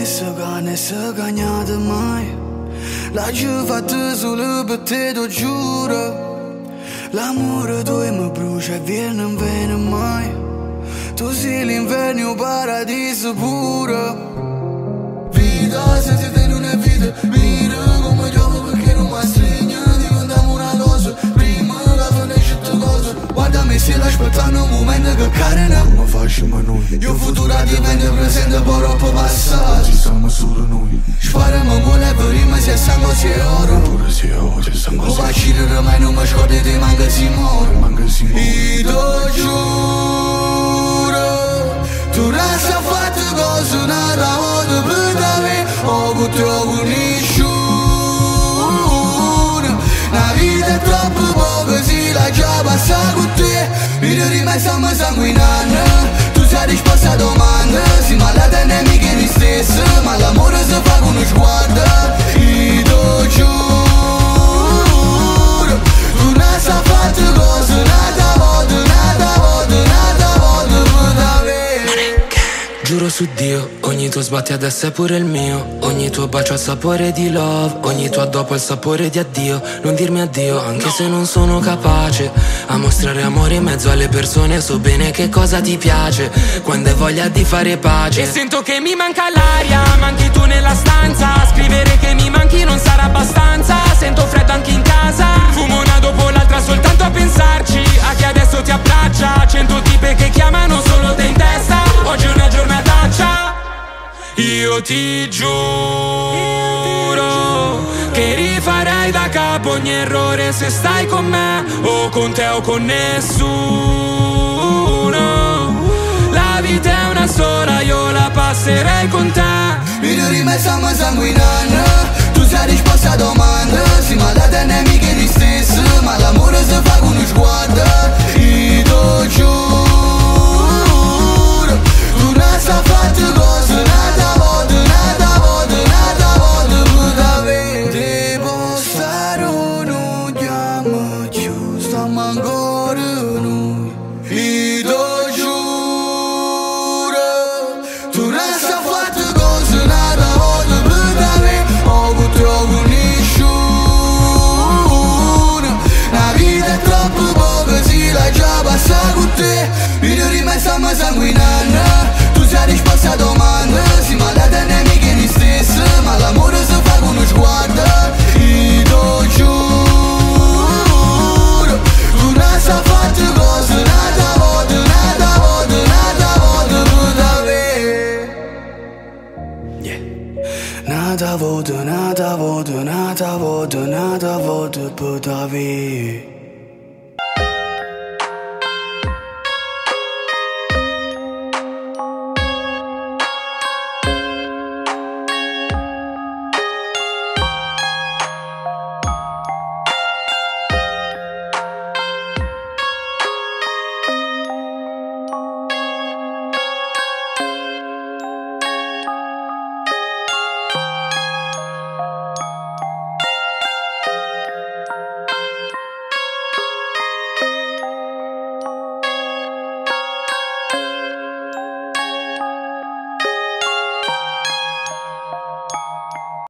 se cagnate mai. La fatta solo per te, lo giuro. L'amore tuo mi brucia e viene non viene mai. Tu sei l'inverno, paradiso puro. Vita, se ti te non è vita, mira come gioco perché non mi stringe. Diventiamo una cosa, prima la finisce tutta cosa. Guardami se l'aspettano un momento che carina. Ma facciamo noi. Io futuro diventa presente, poi troppo passato. Ci siamo solo noi. Spariamo con prima se sangue si è oro. Pure se è oro, sangue Non si è oro. vacillare mai, non mi scordi di manca si muore. Manca si muore. Io te giuro, tu resta fatto cose nata volta per te. Ho avuto nessuno. La vita è troppo poca, si la già passa con te. Io rimane stiamo sanguinando. Tu sei risposta a domanda. Si malata nemiche di stesso, ma l'amore si fa con uno sguardo. Io te giuro, tu resta fatto cose nata volta per te. Giuro su Dio, ogni tuo sbatti adesso è pure il mio. Ogni tuo bacio ha sapore di love, ogni tuo dopo ha il sapore di addio. Non dirmi addio, anche se non sono capace a mostrare amore in mezzo alle persone. So bene che cosa ti piace, quando hai voglia di fare pace. E sento che mi manca l'aria, manchi tu nella stanza. Scrivere che mi manchi non sarà abbastanza. Sento freddo anche in casa, fumo una dopo l'altra soltanto a pensarci. A chi adesso ti abbraccia, 100 tipe che chiamano solo te in testa. Oggi è una giornataccia. Io ti giuro che rifarei da capo ogni errore se stai con me, o con te o con nessuno. La vita è una sola, io la passerei con te. Io rimane stiamo sanguinando. Tu sei risposta a domanda. Si malata nemiche di stesso, ma l'amore si fa con uno sguardo. Io te giuro, tu resta fatto cose nata volta per te. Ti può stare un chiamo giù, stiamo ancora noi. Io te giuro, tu resta fatto cose nata volta per te. Ho avuto nessuno. La vita è troppo poca, si la già passa con te. Io rimane stiamo sanguinando. Tu sei risposta a domanda. Si malata nemiche di stesso, ma l'amore si fa con uno sguardo. Io te giuro, tu resta fatto cose nata volta per te. Nata volta per te.